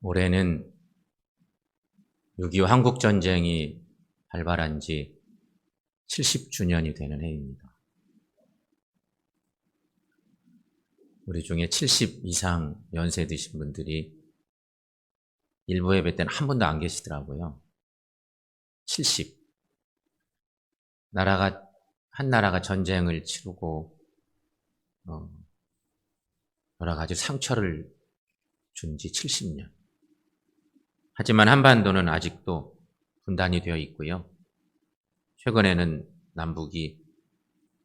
올해는 6.25 한국전쟁이 발발한 지 70주년이 되는 해입니다. 우리 중에 70 이상 연세 드신 분들이 일부 예배 때는 한 분도 안 계시더라고요. 70. 한 나라가 전쟁을 치르고 여러 가지 상처를 준 지 70년. 하지만 한반도는 아직도 분단이 되어 있고요. 최근에는 남북이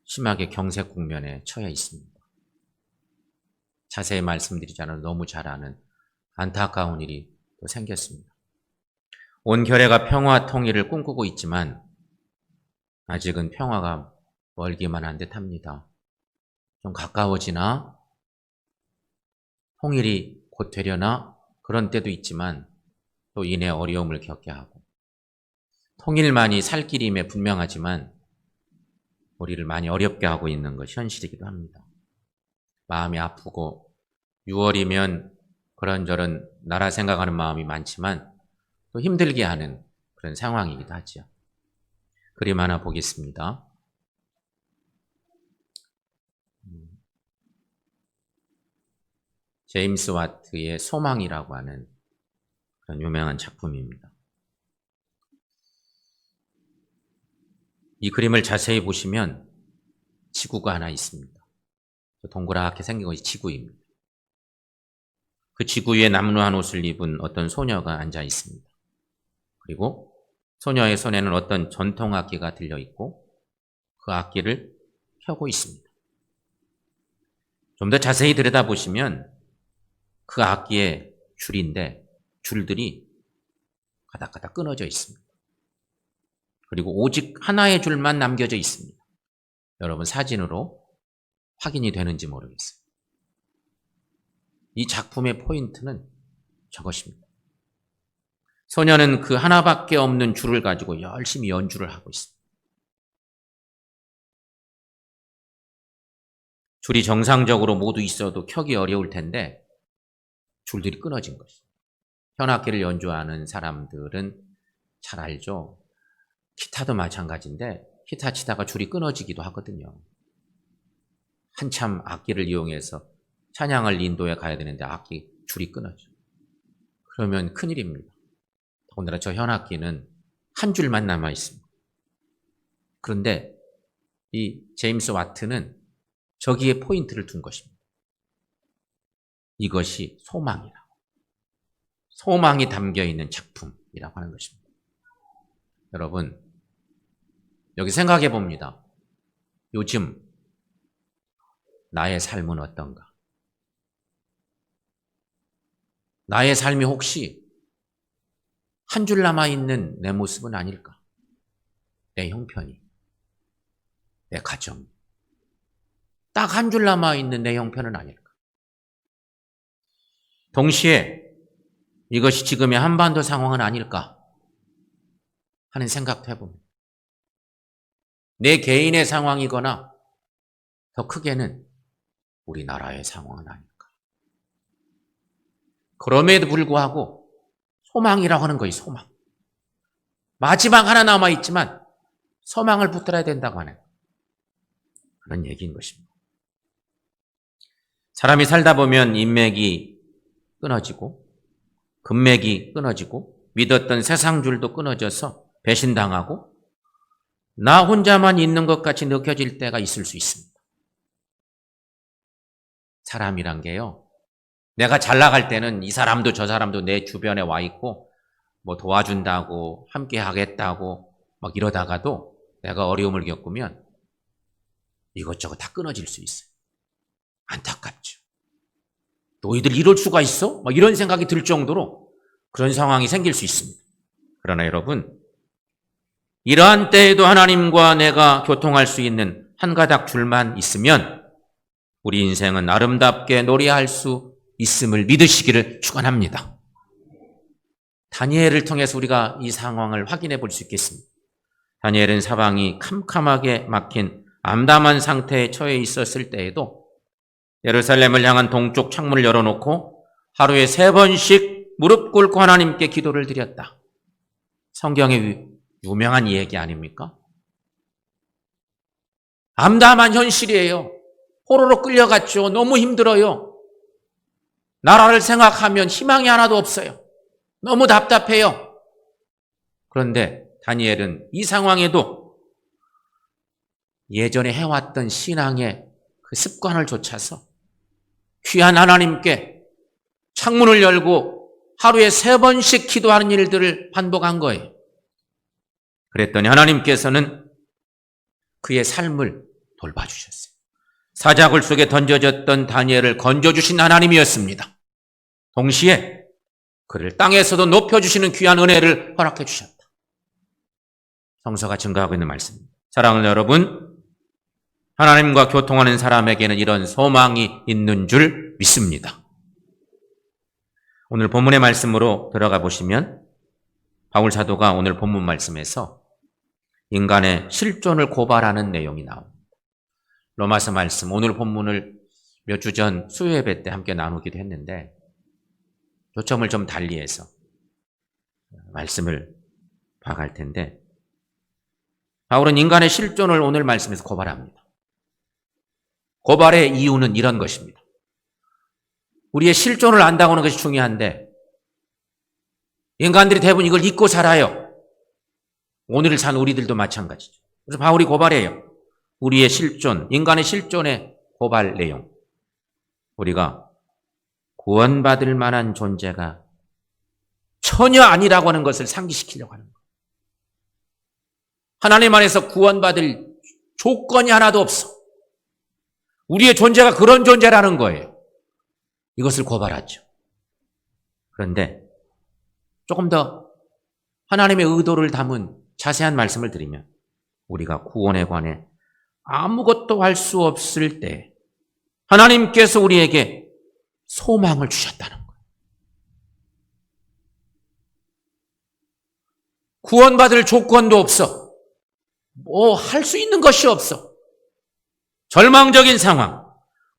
심하게 경색 국면에 처해 있습니다. 자세히 말씀드리지 않아도 너무 잘 아는 안타까운 일이 또 생겼습니다. 온 결의가 평화 통일을 꿈꾸고 있지만 아직은 평화가 멀기만 한 듯합니다. 좀 가까워지나? 통일이 곧 되려나? 그런 때도 있지만 또 이내 어려움을 겪게 하고 통일만이 살 길임에 분명하지만 우리를 많이 어렵게 하고 있는 것이 현실이기도 합니다. 마음이 아프고 6월이면 그런저런 나라 생각하는 마음이 많지만 또 힘들게 하는 그런 상황이기도 하죠. 그림 하나 보겠습니다. 제임스 와트의 소망이라고 하는 그런 유명한 작품입니다. 이 그림을 자세히 보시면 지구가 하나 있습니다. 동그랗게 생긴 것이 지구입니다. 그 지구 위에 남루한 옷을 입은 어떤 소녀가 앉아 있습니다. 그리고 소녀의 손에는 어떤 전통악기가 들려있고 그 악기를 켜고 있습니다. 좀 더 자세히 들여다보시면 그 악기의 줄인데 줄들이 가닥가닥 끊어져 있습니다. 그리고 오직 하나의 줄만 남겨져 있습니다. 여러분 사진으로 확인이 되는지 모르겠어요. 이 작품의 포인트는 저것입니다. 소녀는 그 하나밖에 없는 줄을 가지고 열심히 연주를 하고 있습니다. 줄이 정상적으로 모두 있어도 켜기 어려울 텐데 줄들이 끊어진 것이죠. 현악기를 연주하는 사람들은 잘 알죠. 기타도 마찬가지인데 기타 치다가 줄이 끊어지기도 하거든요. 한참 악기를 이용해서 찬양을 인도에 가야 되는데 악기 줄이 끊어져. 그러면 큰일입니다. 더군다나 저 현악기는 한 줄만 남아 있습니다. 그런데 이 제임스 와트는 저기에 포인트를 둔 것입니다. 이것이 소망이라고. 소망이 담겨있는 작품이라고 하는 것입니다. 여러분, 여기 생각해 봅니다. 요즘 나의 삶은 어떤가? 나의 삶이 혹시 한 줄 남아있는 내 모습은 아닐까? 내 형편이, 내 가정, 딱 한 줄 남아있는 내 형편은 아닐까? 동시에 이것이 지금의 한반도 상황은 아닐까 하는 생각도 해봅니다. 내 개인의 상황이거나 더 크게는 우리나라의 상황은 아닐까. 그럼에도 불구하고 소망이라고 하는 거예요. 소망. 마지막 하나 남아있지만 소망을 붙들어야 된다고 하는 그런 얘기인 것입니다. 사람이 살다 보면 인맥이 끊어지고 금맥이 끊어지고 믿었던 세상 줄도 끊어져서 배신당하고 나 혼자만 있는 것 같이 느껴질 때가 있을 수 있습니다. 사람이란 게요. 내가 잘 나갈 때는 이 사람도 저 사람도 내 주변에 와 있고 뭐 도와준다고 함께 하겠다고 막 이러다가도 내가 어려움을 겪으면 이것저것 다 끊어질 수 있어요. 안타깝죠. 너희들 이럴 수가 있어? 막 이런 생각이 들 정도로 그런 상황이 생길 수 있습니다. 그러나 여러분, 이러한 때에도 하나님과 내가 교통할 수 있는 한 가닥 줄만 있으면 우리 인생은 아름답게 노래할 수 있음을 믿으시기를 축원합니다. 다니엘을 통해서 우리가 이 상황을 확인해 볼 수 있겠습니다. 다니엘은 사방이 캄캄하게 막힌 암담한 상태에 처해 있었을 때에도 예루살렘을 향한 동쪽 창문을 열어놓고 하루에 3번씩 무릎 꿇고 하나님께 기도를 드렸다. 성경의 유명한 얘기 아닙니까? 암담한 현실이에요. 포로로 끌려갔죠. 너무 힘들어요. 나라를 생각하면 희망이 하나도 없어요. 너무 답답해요. 그런데 다니엘은 이 상황에도 예전에 해왔던 신앙의 그 습관을 좇아서 귀한 하나님께 창문을 열고 하루에 3번씩 기도하는 일들을 반복한 거예요. 그랬더니 하나님께서는 그의 삶을 돌봐주셨어요. 사자굴 속에 던져졌던 다니엘을 건져주신 하나님이었습니다. 동시에 그를 땅에서도 높여주시는 귀한 은혜를 허락해 주셨다. 성서가 증거하고 있는 말씀입니다. 사랑하는 여러분, 하나님과 교통하는 사람에게는 이런 소망이 있는 줄 믿습니다. 오늘 본문의 말씀으로 들어가 보시면 바울 사도가 오늘 본문 말씀에서 인간의 실존을 고발하는 내용이 나옵니다. 로마서 말씀, 오늘 본문을 몇 주 전 수요예배 때 함께 나누기도 했는데 초점을 좀 달리해서 말씀을 봐갈 텐데 바울은 인간의 실존을 오늘 말씀에서 고발합니다. 고발의 이유는 이런 것입니다. 우리의 실존을 안다고 하는 것이 중요한데 인간들이 대부분 이걸 잊고 살아요. 오늘을 산 우리들도 마찬가지죠. 그래서 바울이 고발해요. 우리의 실존, 인간의 실존의 고발 내용. 우리가 구원받을 만한 존재가 전혀 아니라고 하는 것을 상기시키려고 하는 거예요. 하나님 안에서 구원받을 조건이 하나도 없어. 우리의 존재가 그런 존재라는 거예요. 이것을 고발하죠. 그런데 조금 더 하나님의 의도를 담은 자세한 말씀을 드리면 우리가 구원에 관해 아무것도 할 수 없을 때 하나님께서 우리에게 소망을 주셨다는 거예요. 구원받을 조건도 없어. 뭐 할 수 있는 것이 없어. 절망적인 상황,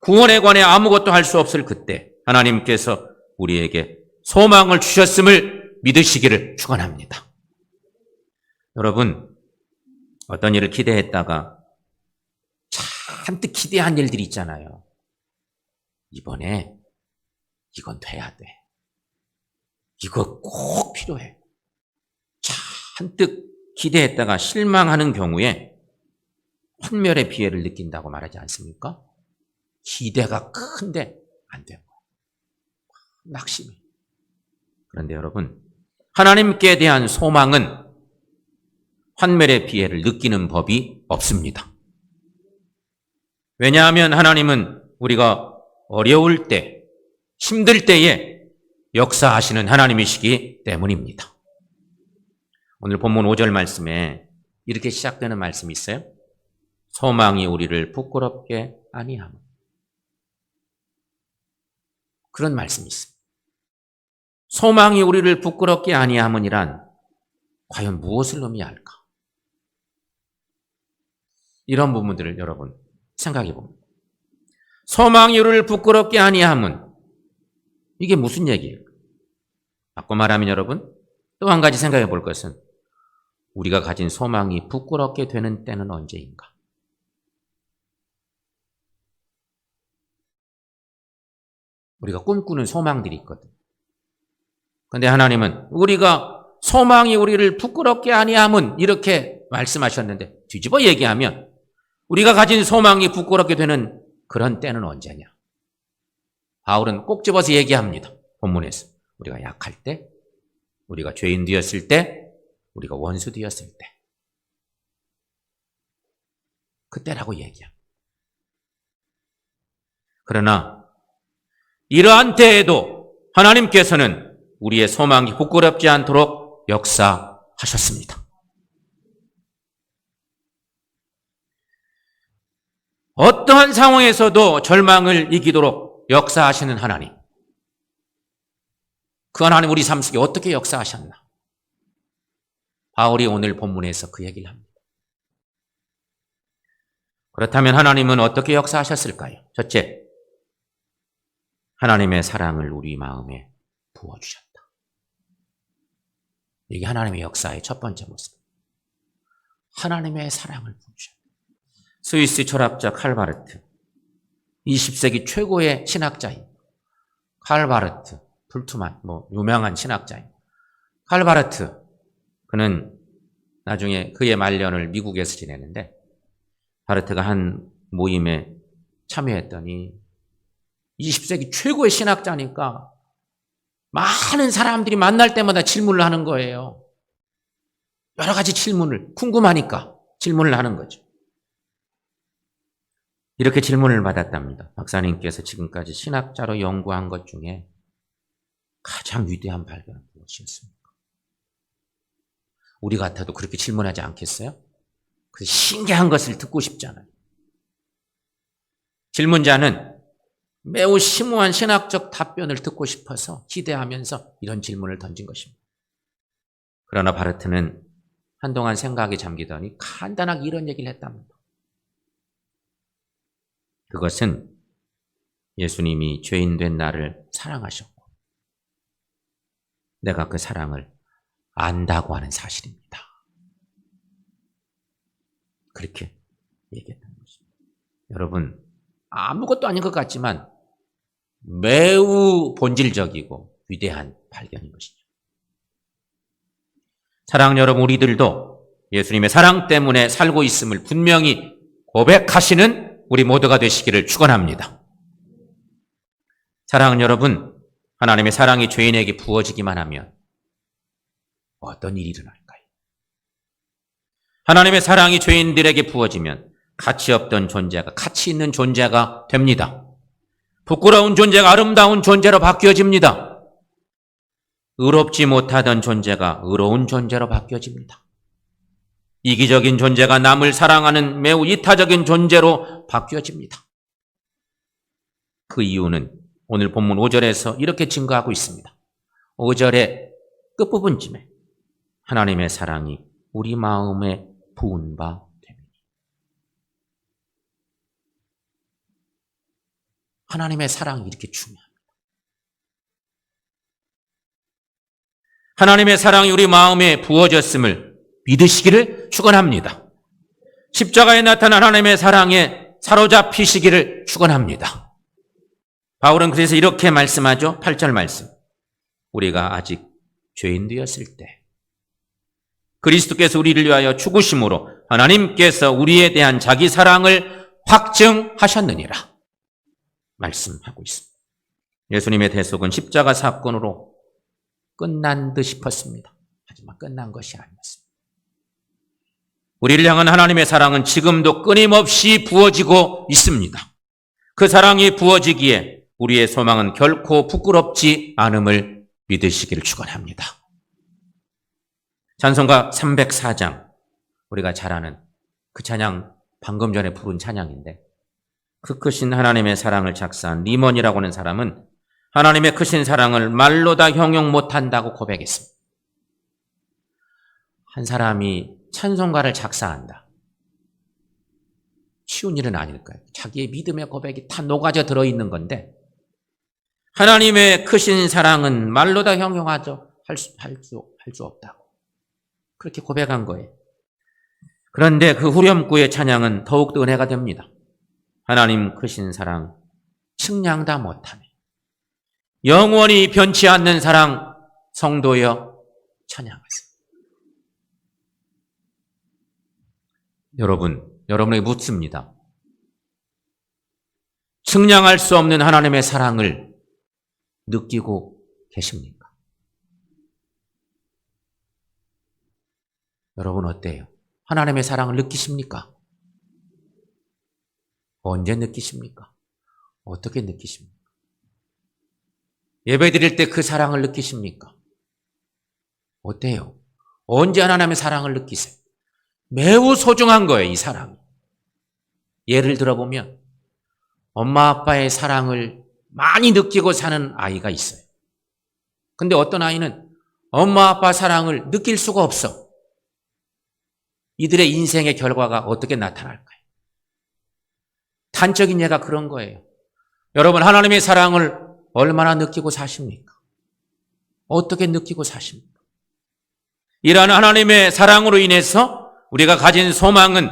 구원에 관해 아무것도 할 수 없을 그때 하나님께서 우리에게 소망을 주셨음을 믿으시기를 축원합니다. 여러분, 어떤 일을 기대했다가 잔뜩 기대한 일들이 있잖아요. 이번에 이건 돼야 돼. 이거 꼭 필요해. 잔뜩 기대했다가 실망하는 경우에 환멸의 피해를 느낀다고 말하지 않습니까? 기대가 큰데 안 되고 낙심이. 그런데 여러분, 하나님께 대한 소망은 환멸의 피해를 느끼는 법이 없습니다. 왜냐하면 하나님은 우리가 어려울 때, 힘들 때에 역사하시는 하나님이시기 때문입니다. 오늘 본문 5절 말씀에 이렇게 시작되는 말씀이 있어요. 소망이 우리를 부끄럽게 아니함. 그런 말씀이 있습니다. 소망이 우리를 부끄럽게 아니함이란 과연 무엇을 의미할까? 이런 부분들을 여러분 생각해 봅니다. 소망이 우리를 부끄럽게 아니함은 이게 무슨 얘기예요? 바꿔 말하면 여러분 또 한 가지 생각해 볼 것은 우리가 가진 소망이 부끄럽게 되는 때는 언제인가? 우리가 꿈꾸는 소망들이 있거든. 그런데 하나님은 우리가 소망이 우리를 부끄럽게 아니함은 이렇게 말씀하셨는데 뒤집어 얘기하면 우리가 가진 소망이 부끄럽게 되는 그런 때는 언제냐? 바울은 꼭 집어서 얘기합니다. 본문에서. 우리가 약할 때, 우리가 죄인 되었을 때, 우리가 원수 되었을 때. 그때라고 얘기합니다. 그러나 이러한 때에도 하나님께서는 우리의 소망이 부끄럽지 않도록 역사하셨습니다. 어떠한 상황에서도 절망을 이기도록 역사하시는 하나님. 그 하나님 우리 삶 속에 어떻게 역사하셨나? 바울이 오늘 본문에서 그 얘기를 합니다. 그렇다면 하나님은 어떻게 역사하셨을까요? 첫째, 하나님의 사랑을 우리 마음에 부어주셨다. 이게 하나님의 역사의 첫 번째 모습. 하나님의 사랑을 보여줘요. 스위스 철학자 칼 바르트, 20세기 최고의 신학자인 칼 바르트, 불트만, 유명한 신학자인 칼 바르트, 그는 나중에 그의 말년을 미국에서 지내는데, 바르트가 한 모임에 참여했더니 20세기 최고의 신학자니까 많은 사람들이 만날 때마다 질문을 하는 거예요. 여러 가지 질문을, 궁금하니까 질문을 하는 거죠. 이렇게 질문을 받았답니다. 박사님께서 지금까지 신학자로 연구한 것 중에 가장 위대한 발견은 무엇이었습니까? 우리 같아도 그렇게 질문하지 않겠어요? 그 신기한 것을 듣고 싶잖아요. 질문자는 매우 심오한 신학적 답변을 듣고 싶어서 기대하면서 이런 질문을 던진 것입니다. 그러나 바르트는 한동안 생각에 잠기더니 간단하게 이런 얘기를 했답니다. 그것은 예수님이 죄인 된 나를 사랑하셨고 내가 그 사랑을 안다고 하는 사실입니다. 그렇게 얘기했던 것입니다. 여러분, 아무것도 아닌 것 같지만 매우 본질적이고 위대한 발견인 것이죠. 사랑하는 여러분, 우리들도 예수님의 사랑 때문에 살고 있음을 분명히 고백하시는 우리 모두가 되시기를 축원합니다. 사랑하는 여러분, 하나님의 사랑이 죄인에게 부어지기만 하면 어떤 일이 일어날까요? 하나님의 사랑이 죄인들에게 부어지면 가치 없던 존재가 가치 있는 존재가 됩니다. 부끄러운 존재가 아름다운 존재로 바뀌어집니다. 의롭지 못하던 존재가 의로운 존재로 바뀌어집니다. 이기적인 존재가 남을 사랑하는 매우 이타적인 존재로 바뀌어집니다. 그 이유는 오늘 본문 5절에서 이렇게 증거하고 있습니다. 5절의 끝부분쯤에 하나님의 사랑이 우리 마음에 부은 바 됩니다. 하나님의 사랑이 이렇게 중요합니다. 하나님의 사랑이 우리 마음에 부어졌음을 믿으시기를 축원합니다. 십자가에 나타난 하나님의 사랑에 사로잡히시기를 축원합니다. 바울은 그래서 이렇게 말씀하죠. 8절 말씀. 우리가 아직 죄인 되었을 때 그리스도께서 우리를 위하여 죽으심으로 하나님께서 우리에 대한 자기 사랑을 확증하셨느니라 말씀하고 있습니다. 예수님의 대속은 십자가 사건으로 끝난 듯 싶었습니다. 하지만 끝난 것이 아니었습니다. 우리를 향한 하나님의 사랑은 지금도 끊임없이 부어지고 있습니다. 그 사랑이 부어지기에 우리의 소망은 결코 부끄럽지 않음을 믿으시기를 축원합니다. 찬송가 304장, 우리가 잘 아는 그 찬양, 방금 전에 부른 찬양인데, 그 크신 하나님의 사랑을 작사한 리먼이라고 하는 사람은 하나님의 크신 사랑을 말로 다 형용 못한다고 고백했습니다. 한 사람이 찬송가를 작사한다. 쉬운 일은 아닐까요? 자기의 믿음의 고백이 다 녹아져 들어있는 건데, 하나님의 크신 사랑은 말로 다 형용하죠. 할 수 없다고. 그렇게 고백한 거예요. 그런데 그 후렴구의 찬양은 더욱더 은혜가 됩니다. 하나님 크신 사랑, 측량 다 못하네. 영원히 변치 않는 사랑, 성도여 찬양하세요. 여러분에게 묻습니다. 측량할 수 없는 하나님의 사랑을 느끼고 계십니까? 여러분 어때요? 하나님의 사랑을 느끼십니까? 언제 느끼십니까? 어떻게 느끼십니까? 예배 드릴 때 그 사랑을 느끼십니까? 어때요? 언제 하나님의 사랑을 느끼세요? 매우 소중한 거예요, 이 사랑이. 예를 들어보면 엄마 아빠의 사랑을 많이 느끼고 사는 아이가 있어요. 근데 어떤 아이는 엄마 아빠 사랑을 느낄 수가 없어. 이들의 인생의 결과가 어떻게 나타날까요? 단적인 예가 그런 거예요. 여러분, 하나님의 사랑을 얼마나 느끼고 사십니까? 어떻게 느끼고 사십니까? 이러한 하나님의 사랑으로 인해서 우리가 가진 소망은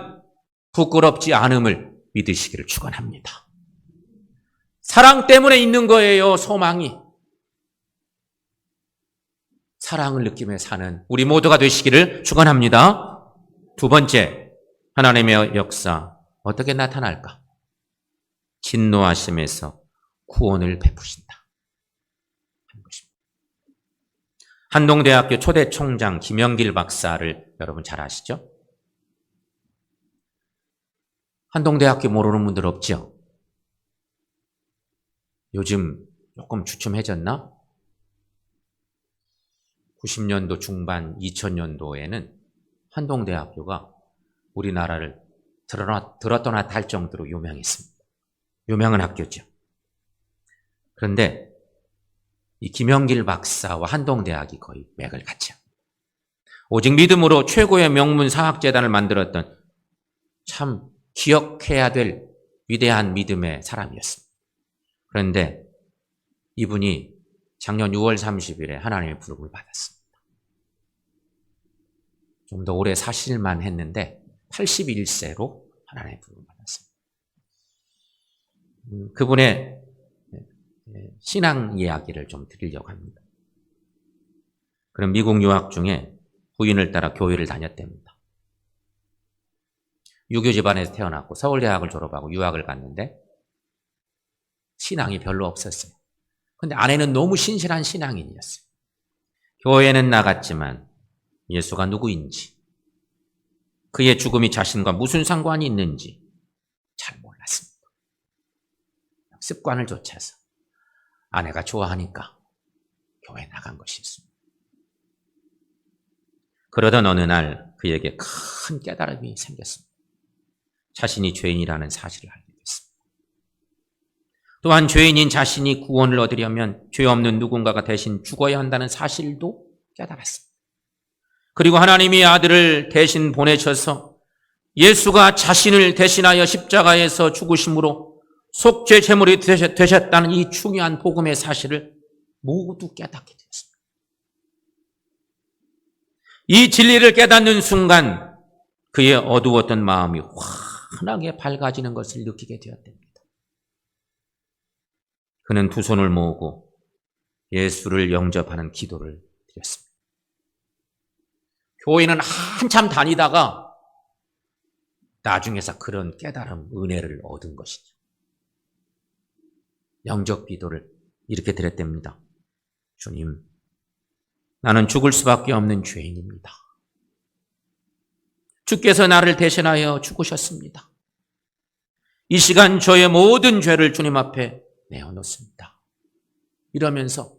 부끄럽지 않음을 믿으시기를 축원합니다. 사랑 때문에 있는 거예요, 소망이. 사랑을 느끼며 사는 우리 모두가 되시기를 축원합니다. 두 번째, 하나님의 역사 어떻게 나타날까? 진노하심에서 구원을 베푸신다. 한동대학교 초대 총장 김영길 박사를 여러분 잘 아시죠? 한동대학교 모르는 분들 없죠? 요즘 조금 주춤해졌나? 90년도 중반 2000년도에는 한동대학교가 우리나라를 들었더나 할 정도로 유명했습니다. 유명한 학교죠. 그런데 이 김영길 박사와 한동대학이 거의 맥을 같이 합니다. 오직 믿음으로 최고의 명문 사학재단을 만들었던 참 기억해야 될 위대한 믿음의 사람이었습니다. 그런데 이분이 작년 6월 30일에 하나님의 부름을 받았습니다. 좀 더 오래 사실만 했는데 81세로 하나님의 부름을 받았습니다. 그분의 신앙 이야기를 좀 드리려고 합니다. 그럼 미국 유학 중에 부인을 따라 교회를 다녔답니다. 유교 집안에서 태어났고 서울대학을 졸업하고 유학을 갔는데 신앙이 별로 없었어요. 그런데 아내는 너무 신실한 신앙인이었어요. 교회는 나갔지만 예수가 누구인지, 그의 죽음이 자신과 무슨 상관이 있는지 잘 몰랐습니다. 습관을 좇아서 아내가 좋아하니까 교회 나간 것이었습니다. 그러던 어느 날 그에게 큰 깨달음이 생겼습니다. 자신이 죄인이라는 사실을 알게 됐습니다. 또한 죄인인 자신이 구원을 얻으려면 죄 없는 누군가가 대신 죽어야 한다는 사실도 깨달았습니다. 그리고 하나님이 아들을 대신 보내셔서 예수가 자신을 대신하여 십자가에서 죽으심으로 속죄 제물이 되셨다는 이 중요한 복음의 사실을 모두 깨닫게 되었습니다. 이 진리를 깨닫는 순간 그의 어두웠던 마음이 환하게 밝아지는 것을 느끼게 되었답니다. 그는 두 손을 모으고 예수를 영접하는 기도를 드렸습니다. 교회는 한참 다니다가 나중에서 그런 깨달음, 은혜를 얻은 것이죠. 영접 기도를 이렇게 드렸답니다. 주님, 나는 죽을 수밖에 없는 죄인입니다. 주께서 나를 대신하여 죽으셨습니다. 이 시간 저의 모든 죄를 주님 앞에 내어놓습니다. 이러면서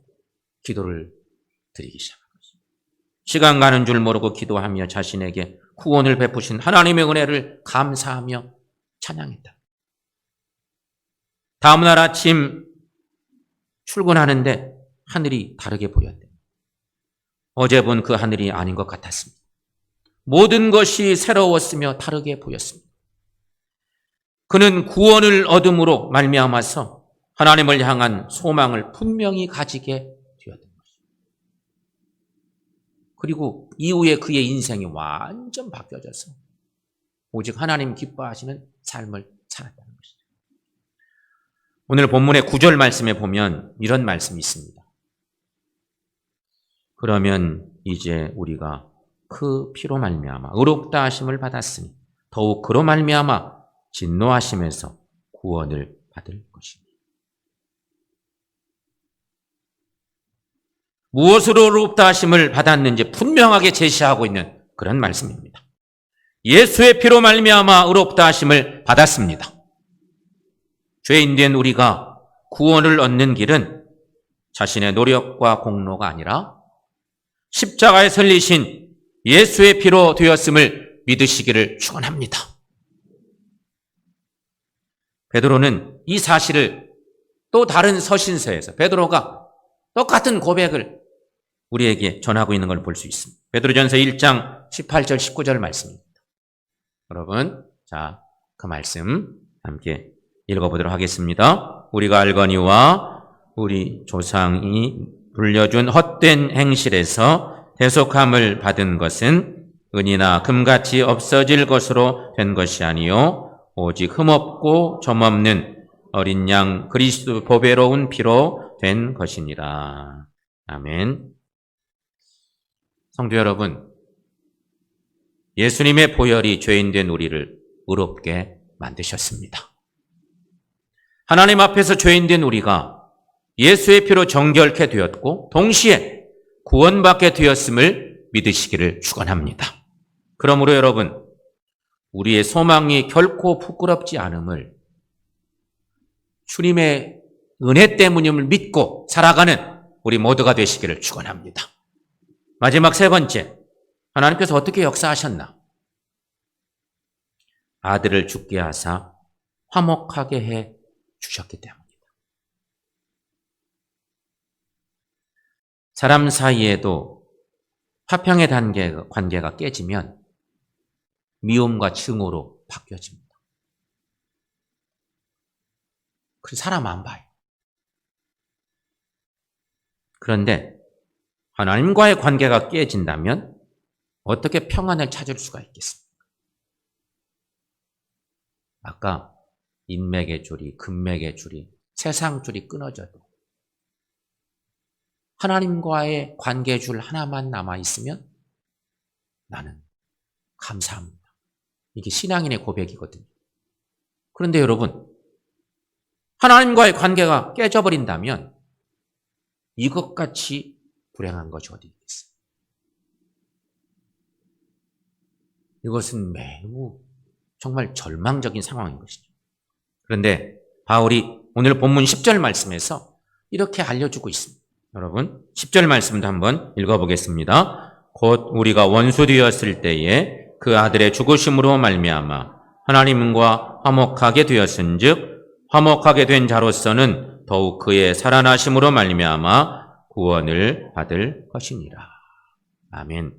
기도를 드리기 시작합니다. 시간 가는 줄 모르고 기도하며 자신에게 구원을 베푸신 하나님의 은혜를 감사하며 찬양했다. 다음날 아침 출근하는데 하늘이 다르게 보였대요. 어제 본 그 하늘이 아닌 것 같았습니다. 모든 것이 새로웠으며 다르게 보였습니다. 그는 구원을 얻음으로 말미암아서 하나님을 향한 소망을 분명히 가지게 되었던 것입니다. 그리고 이후에 그의 인생이 완전 바뀌어져서 오직 하나님 기뻐하시는 삶을 살았다는 것이죠. 오늘 본문의 9절 말씀에 보면 이런 말씀이 있습니다. 그러면 이제 우리가 그 피로 말미암아 의롭다 하심을 받았으니 더욱 그로 말미암아 진노하심에서 구원을 받을 것입니다. 무엇으로 의롭다 하심을 받았는지 분명하게 제시하고 있는 그런 말씀입니다. 예수의 피로 말미암아 의롭다 하심을 받았습니다. 죄인된 우리가 구원을 얻는 길은 자신의 노력과 공로가 아니라 십자가에 설리신 예수의 피로 되었음을 믿으시기를 축원합니다. 베드로는 이 사실을 또 다른 서신서에서 베드로가 똑같은 고백을 우리에게 전하고 있는 걸 볼 수 있습니다. 베드로전서 1장 18절 19절 말씀입니다. 여러분, 자, 그 말씀 함께 읽어보도록 하겠습니다. 우리가 알거니와 우리 조상이 불려준 헛된 행실에서 대속함을 받은 것은 은이나 금같이 없어질 것으로 된 것이 아니요 오직 흠없고 점없는 어린 양 그리스도 보배로운 피로 된 것이니라. 아멘. 성도 여러분, 예수님의 보혈이 죄인된 우리를 의롭게 만드셨습니다. 하나님 앞에서 죄인된 우리가 예수의 피로 정결케 되었고 동시에 구원받게 되었음을 믿으시기를 축원합니다. 그러므로 여러분, 우리의 소망이 결코 부끄럽지 않음을 주님의 은혜 때문임을 믿고 살아가는 우리 모두가 되시기를 축원합니다. 마지막 세 번째, 하나님께서 어떻게 역사하셨나? 아들을 죽게 하사 화목하게 해 주셨기 때문입니다. 사람 사이에도 화평의 관계가 깨지면 미움과 증오로 바뀌어집니다. 그래서 사람 안 봐요. 그런데 하나님과의 관계가 깨진다면 어떻게 평안을 찾을 수가 있겠습니까? 아까 인맥의 줄이, 금맥의 줄이, 세상 줄이 끊어져도 하나님과의 관계 줄 하나만 남아있으면 나는 감사합니다. 이게 신앙인의 고백이거든요. 그런데 여러분, 하나님과의 관계가 깨져버린다면 이것같이 불행한 것이 어디 있겠어요? 이것은 매우 정말 절망적인 상황인 것이죠. 그런데 바울이 오늘 본문 10절 말씀에서 이렇게 알려주고 있습니다. 여러분 10절 말씀도 한번 읽어보겠습니다. 곧 우리가 원수 되었을 때에 그 아들의 죽으심으로 말미암아 하나님과 화목하게 되었은즉 화목하게 된 자로서는 더욱 그의 살아나심으로 말미암아 구원을 받을 것이니라. 아멘.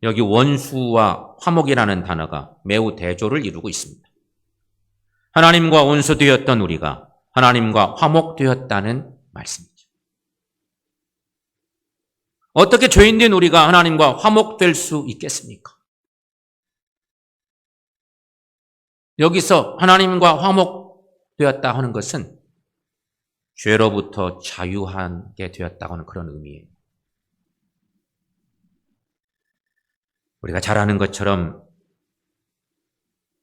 여기 원수와 화목이라는 단어가 매우 대조를 이루고 있습니다. 하나님과 원수되었던 우리가 하나님과 화목되었다는 말씀이죠. 어떻게 죄인된 우리가 하나님과 화목될 수 있겠습니까? 여기서 하나님과 화목되었다 하는 것은 죄로부터 자유하게 되었다고 하는 그런 의미예요. 우리가 잘 아는 것처럼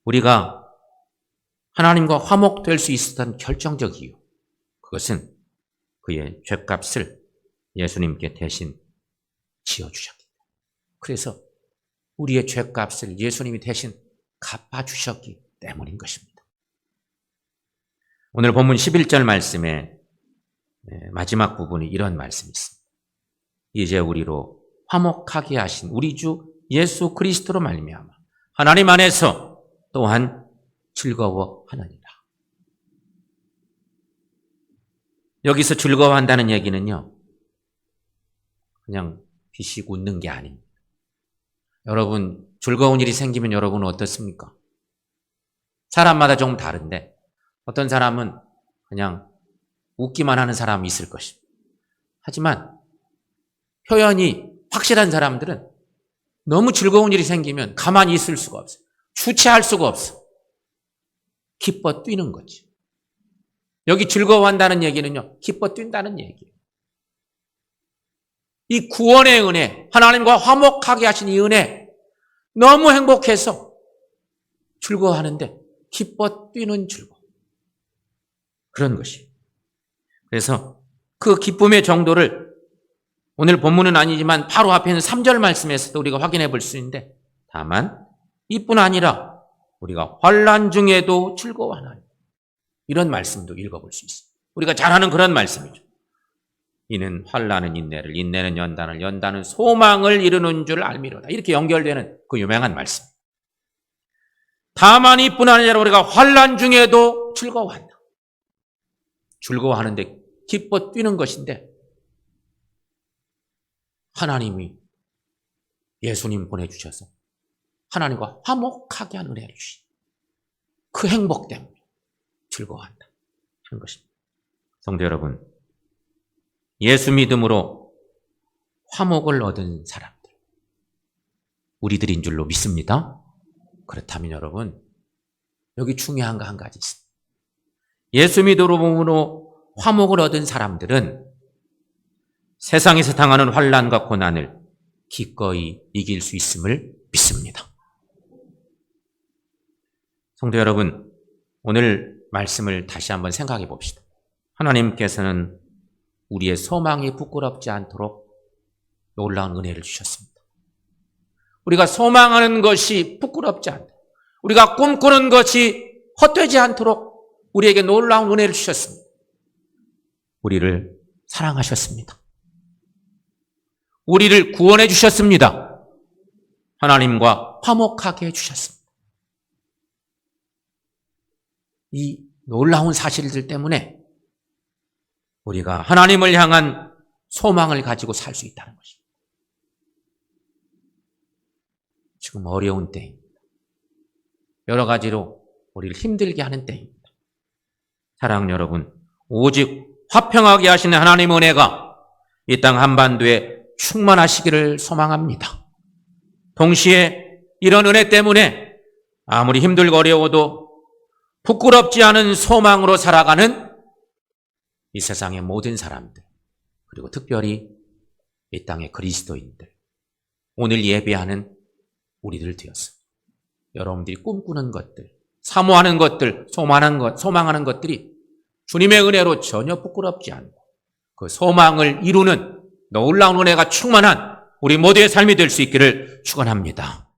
우리가 하나님과 화목될 수 있었던 결정적 이유, 그것은 그의 죗값을 예수님께 대신 지어주셨기 때문에, 그래서 우리의 죗값을 예수님이 대신 갚아주셨기 때문인 것입니다. 오늘 본문 11절 말씀의 마지막 부분이 이런 말씀이 있습니다. 이제 우리로 화목하게 하신 우리 주 예수 그리스도로 말미암아 하나님 안에서 또한 즐거워하느니라. 여기서 즐거워한다는 얘기는요, 그냥 비식 웃는 게 아닙니다. 여러분, 즐거운 일이 생기면 여러분은 어떻습니까? 사람마다 조금 다른데 어떤 사람은 그냥 웃기만 하는 사람이 있을 것입니다. 하지만 표현이 확실한 사람들은 너무 즐거운 일이 생기면 가만히 있을 수가 없어요. 주체할 수가 없어. 기뻐 뛰는 거지. 여기 즐거워한다는 얘기는요, 기뻐 뛴다는 얘기예요. 이 구원의 은혜, 하나님과 화목하게 하신 이 은혜, 너무 행복해서 즐거워하는데 기뻐 뛰는 즐거움. 그런 것이. 그래서 그 기쁨의 정도를 오늘 본문은 아니지만 바로 앞에 있는 3절 말씀에서도 우리가 확인해 볼 수 있는데, 다만 이뿐 아니라 우리가 환난 중에도 즐거워하나니, 이런 말씀도 읽어볼 수 있습니다. 우리가 잘 아는 그런 말씀이죠. 이는 환난은 인내를, 인내는 연단을, 연단은 소망을 이루는 줄 알미로다. 이렇게 연결되는 그 유명한 말씀. 다만 이뿐 아니라 우리가 환난 중에도 즐거워한다. 즐거워하는데 기뻐 뛰는 것인데, 하나님이 예수님 보내주셔서 하나님과 화목하게 하는 은혜를 주시, 그 행복 때문에 즐거워한다 하는 것입니다. 성도 여러분, 예수 믿음으로 화목을 얻은 사람들, 우리들인 줄로 믿습니다. 그렇다면 여러분, 여기 중요한 거 한 가지 있습니다. 예수 믿음으로 화목을 얻은 사람들은 세상에서 당하는 환난과 고난을 기꺼이 이길 수 있음을 믿습니다. 성도 여러분, 오늘 말씀을 다시 한번 생각해 봅시다. 하나님께서는 우리의 소망이 부끄럽지 않도록 놀라운 은혜를 주셨습니다. 우리가 소망하는 것이 부끄럽지 않도록, 우리가 꿈꾸는 것이 헛되지 않도록 우리에게 놀라운 은혜를 주셨습니다. 우리를 사랑하셨습니다. 우리를 구원해 주셨습니다. 하나님과 화목하게 해주셨습니다. 이 놀라운 사실들 때문에 우리가 하나님을 향한 소망을 가지고 살 수 있다는 것입니다. 지금 어려운 때입니다. 여러 가지로 우리를 힘들게 하는 때입니다. 사랑하는 여러분, 오직 화평하게 하시는 하나님의 은혜가 이 땅 한반도에 충만하시기를 소망합니다. 동시에 이런 은혜 때문에 아무리 힘들고 어려워도 부끄럽지 않은 소망으로 살아가는 이 세상의 모든 사람들, 그리고 특별히 이 땅의 그리스도인들, 오늘 예배하는 우리들 되었습니다. 여러분들이 꿈꾸는 것들, 사모하는 것들, 소망하는 것들이 주님의 은혜로 전혀 부끄럽지 않고 그 소망을 이루는 놀라운 은혜가 충만한 우리 모두의 삶이 될 수 있기를 축원합니다.